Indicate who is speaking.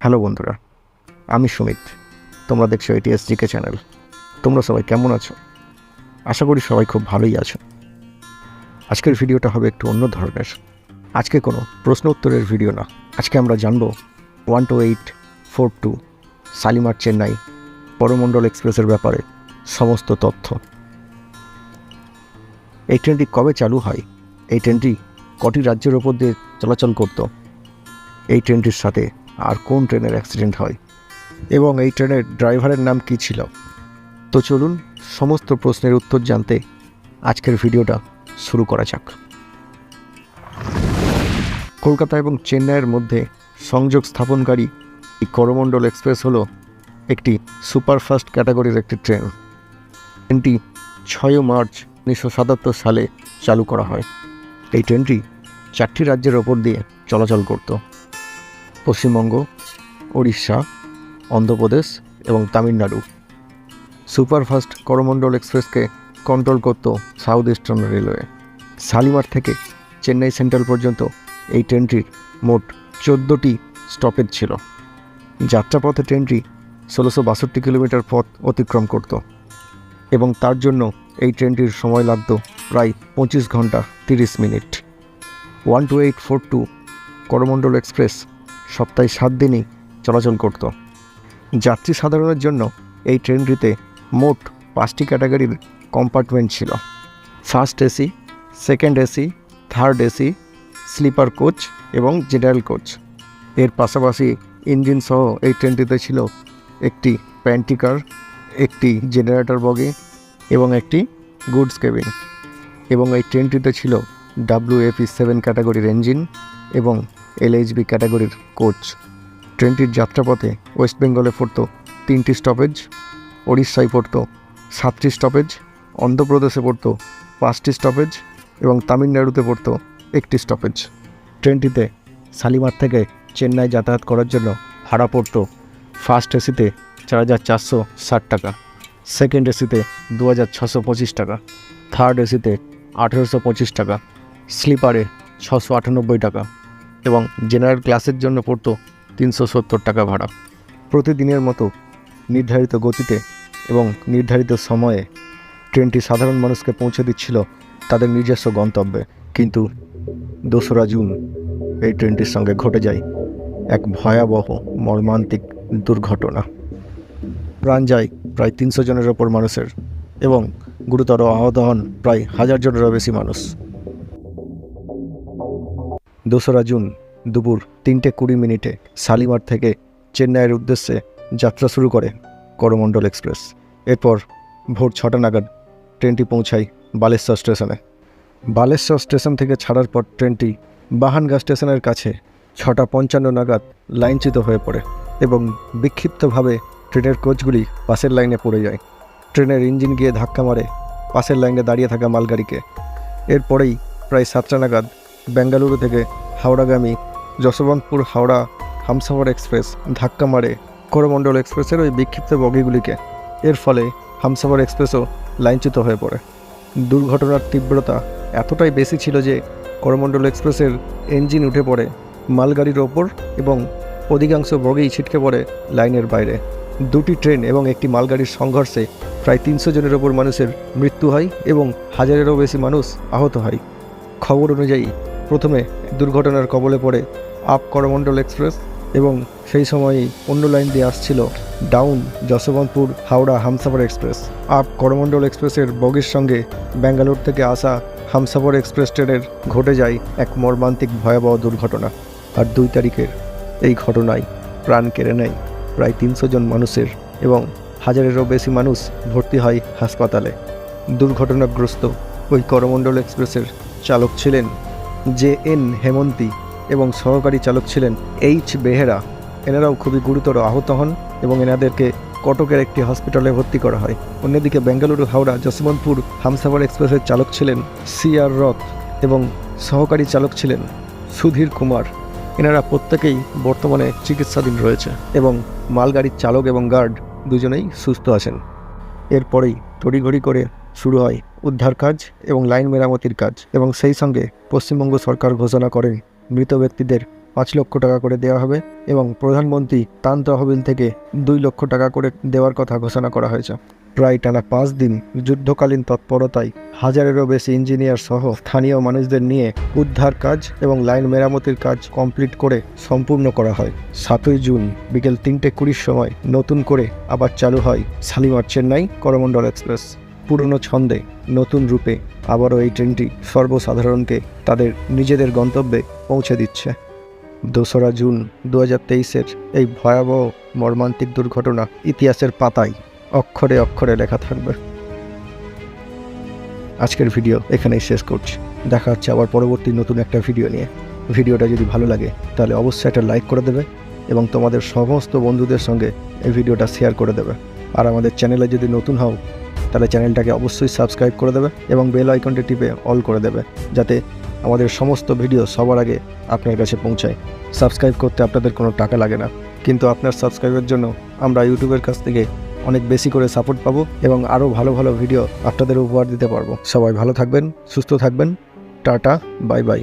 Speaker 1: Hello বন্ধুরা, আমি সুমিত। তোমরা দেখছো ATS জিকে চ্যানেল। তোমরা সবাই কেমন আছো? আশা করি সবাই খুব ভালোই আছো। আজকের ভিডিওটা হবে একটু অন্য ধরনের। আজকে কোনো প্রশ্ন উত্তরের ভিডিও না। আজকে আমরা জানবো 12842 শালিমার চেন্নাই করমণ্ডল এক্সপ্রেসের ব্যাপারে সমস্ত তথ্য। এই ট্রেনটি কবে চালু হয়? এই ট্রেনটি কটি রাজ্যের ওপর দিয়ে চলাচল করত? এই ট্রেনটির সাথে আর কোন ট্রেনের অ্যাক্সিডেন্ট হয় এবং এই ট্রেনের ড্রাইভারের নাম কী ছিল? তো চলুন সমস্ত প্রশ্নের উত্তর জানতে আজকের ভিডিওটা শুরু করা যাক। কলকাতা এবং চেন্নাইয়ের মধ্যে সংযোগ স্থাপনকারী এই করমণ্ডল এক্সপ্রেস হলো একটি সুপারফাস্ট ক্যাটাগরির একটি ট্রেন। ট্রেনটি 6 মার্চ 1977 সালে চালু করা হয়। এই ট্রেনটি 4টি রাজ্যের ওপর দিয়ে চলাচল করত: পশ্চিমবঙ্গ, ওড়িশা, অন্ধ্রপ্রদেশ এবং তামিলনাড়ু। সুপারফাস্ট করমণ্ডল এক্সপ্রেসকে কন্ট্রোল করত সাউথ ইস্টার্ন রেলওয়ে। শালিমার থেকে চেন্নাই সেন্ট্রাল পর্যন্ত এই ট্রেনটির মোট 14টি স্টপেজ ছিল। যাত্রাপথে ট্রেনটি 1662 কিলোমিটার পথ অতিক্রম করত এবং তার জন্য এই ট্রেনটির সময় লাগত প্রায় 25 ঘন্টা 30 মিনিট। 12842 করমণ্ডল এক্সপ্রেস সপ্তাহে 7 দিনই চলাচল করত। যাত্রী সাধারণের জন্য এই ট্রেনটিতে মোট 5টি ক্যাটাগরির কম্পার্টমেন্ট ছিল: first AC, second AC, third AC, sleeper coach এবং জেনারেল কোচ। এর পাশাপাশি ইঞ্জিন সহ এই ট্রেনটিতে ছিল একটি প্যান্ট্রি কার, একটি জেনারেটর বগি এবং একটি গুডস কেবিন। এবং এই ট্রেনটিতে ছিল WFE7 ক্যাটাগরির ইঞ্জিন এবং LHB ক্যাটাগরির কোচ। ট্রেনটির যাত্রাপথে ওয়েস্ট বেঙ্গলে পড়ত 3টি স্টপেজ, ওড়িশায় পড়ত 7টি স্টপেজ, অন্ধ্রপ্রদেশে পড়ত 5টি স্টপেজ এবং তামিলনাড়ুতে পড়ত 1টি স্টপেজ। ট্রেনটিতে শালিমার থেকে চেন্নাই যাতায়াত করার জন্য ভাড়া পড়ত ফার্স্ট এসিতে 4460 টাকা, সেকেন্ড এসিতে 2625 টাকা, থার্ড এসিতে 1825 টাকা, স্লিপারে 698 টাকা এবং জেনারেল ক্লাসের জন্য পড়ত 370 টাকা ভাড়া। প্রতিদিনের মতো নির্ধারিত গতিতে এবং নির্ধারিত সময়ে ট্রেনটি সাধারণ মানুষকে পৌঁছে দিচ্ছিল তাদের নিজস্ব গন্তব্যে। কিন্তু 2রা জুন এই ট্রেনটির সঙ্গে ঘটে যায় এক ভয়াবহ মর্মান্তিক দুর্ঘটনা। প্রাণ যায় প্রায় 300 জনের ওপর মানুষের এবং গুরুতর আহত হন প্রায় 1000 জনেরও বেশি মানুষ। 2রা জুন দুপুর 3:20 মিনিটে শালিমার থেকে চেন্নাইয়ের উদ্দেশ্যে যাত্রা শুরু করে করমণ্ডল এক্সপ্রেস। এরপর ভোর 6টা নাগাদ ট্রেনটি পৌঁছায় বালেশ্বর স্টেশনে। বালেশ্বর স্টেশন থেকে ছাড়ার পর ট্রেনটি বাহানগা স্টেশনের কাছে 6:55 নাগাদ লাইনচ্যুত হয়ে পড়ে এবং বিক্ষিপ্তভাবে ট্রেনের কোচগুলি পাশের লাইনে পড়ে যায়। ট্রেনের ইঞ্জিন গিয়ে ধাক্কা মারে পাশের লাইনে দাঁড়িয়ে থাকা মালগাড়িকে। এরপরেই প্রায় 7টা নাগাদ বেঙ্গালুরু থেকে হাওড়াগামী যশবন্তপুর হাওড়া হামসফর এক্সপ্রেস ধাক্কা মারে করমণ্ডল এক্সপ্রেসের ওই বিক্ষিপ্ত বগিগুলিকে। এর ফলে হামসফর এক্সপ্রেসও লাইনচ্যুত হয়ে পড়ে। দুর্ঘটনার তীব্রতা এতটাই বেশি ছিল যে করমণ্ডল এক্সপ্রেসের ইঞ্জিন উঠে পড়ে মালগাড়ির ওপর এবং অধিকাংশ বগি ছিটকে পড়ে লাইনের বাইরে। 2টি ট্রেন এবং একটি মালগাড়ির সংঘর্ষে প্রায় 300 জনের ওপর মানুষের মৃত্যু হয় এবং 1000-এরও বেশি মানুষ আহত হয়। খবর অনুযায়ী প্রথমে দুর্ঘটনার কবলে পড়ে আপ করমণ্ডল এক্সপ্রেস এবং সেই সময়ই অন্য লাইন দিয়ে আসছিল down Yesvantpur Howrah Humsafar express. Up Coromandel এক্সপ্রেসের বগির সঙ্গে ব্যাঙ্গালোর থেকে আসা হামসফর এক্সপ্রেস ট্রেনের ঘটে যায় এক মর্মান্তিক ভয়াবহ দুর্ঘটনা। আর 2 তারিখের এই ঘটনায় প্রাণ কেড়ে নেয় প্রায় 300 জন মানুষের এবং 1000-এরও বেশি মানুষ ভর্তি হয় হাসপাতালে। দুর্ঘটনাগ্রস্ত ওই করমণ্ডল এক্সপ্রেসের চালক ছিলেন JN হেমন্তী এবং সহকারী চালক ছিলেন H বেহেরা। এনারাও খুবই গুরুতর আহত হন এবং এনাদেরকে কটকের একটি হসপিটালে ভর্তি করা হয়। অন্যদিকে বেঙ্গালুরু হাওড়া যশবন্তপুর হামসফর এক্সপ্রেসের চালক ছিলেন CR রথ এবং সহকারী চালক ছিলেন সুধীর কুমার। এনারা প্রত্যেকেই বর্তমানে চিকিৎসাধীন রয়েছে এবং মালগাড়ির চালক এবং গার্ড দুজনেই সুস্থ আছেন। এরপরেই তড়িঘড়ি করে শুরু হয় উদ্ধার কাজ এবং লাইন মেরামতির কাজ এবং সেই সঙ্গে পশ্চিমবঙ্গ সরকার ঘোষণা করেন মৃত ব্যক্তিদের 5 লক্ষ টাকা করে দেওয়া হবে এবং প্রধানমন্ত্রী ত্রাণ তহবিল থেকে 2 লক্ষ টাকা করে দেওয়ার কথা ঘোষণা করা হয়েছে। প্রায় টানা 5 দিন যুদ্ধকালীন তৎপরতায় হাজারেরও বেশি ইঞ্জিনিয়ার সহ স্থানীয় মানুষদের নিয়ে উদ্ধার কাজ এবং লাইন মেরামতির কাজ কমপ্লিট করে সম্পূর্ণ করা হয়। 7ই জুন বিকেল 3:20 সময় নতুন করে আবার চালু হয় শালিমার চেন্নাই করমণ্ডল এক্সপ্রেস। পুরনো ছন্দে নতুন রূপে আবারও এই ট্রেনটি সর্বসাধারণকে তাদের নিজেদের গন্তব্যে পৌঁছে দিচ্ছে। 2রা জুন 2023-এর এই ভয়াবহ মর্মান্তিক দুর্ঘটনা ইতিহাসের পাতায় অক্ষরে অক্ষরে লেখা থাকবে। আজকের ভিডিও এখানেই শেষ করছি। দেখা হচ্ছে আবার পরবর্তী নতুন একটা ভিডিও নিয়ে। ভিডিওটা যদি ভালো লাগে তাহলে অবশ্যই একটা লাইক করে দেবে এবং তোমাদের সমস্ত বন্ধুদের সঙ্গে এই ভিডিওটা শেয়ার করে দেবে। আর আমাদের চ্যানেলে যদি নতুন হও তাহলে চ্যানেলটাকে অবশ্যই সাবস্ক্রাইব করে দেবে এবং বেল আইকনটি টিপে অল করে দেবে, যাতে আমাদের সমস্ত ভিডিও সবার আগে আপনার কাছে পৌঁছায়। সাবস্ক্রাইব করতে আপনাদের কোনো টাকা লাগে না, কিন্তু আপনার সাবস্ক্রাইবের জন্য আমরা ইউটিউবের কাছ থেকে অনেক বেশি করে সাপোর্ট পাবো এবং আরও ভালো ভালো ভিডিও আপনাদের উপহার দিতে পারবো। সবাই ভালো থাকবেন, সুস্থ থাকবেন। Tata, bye bye.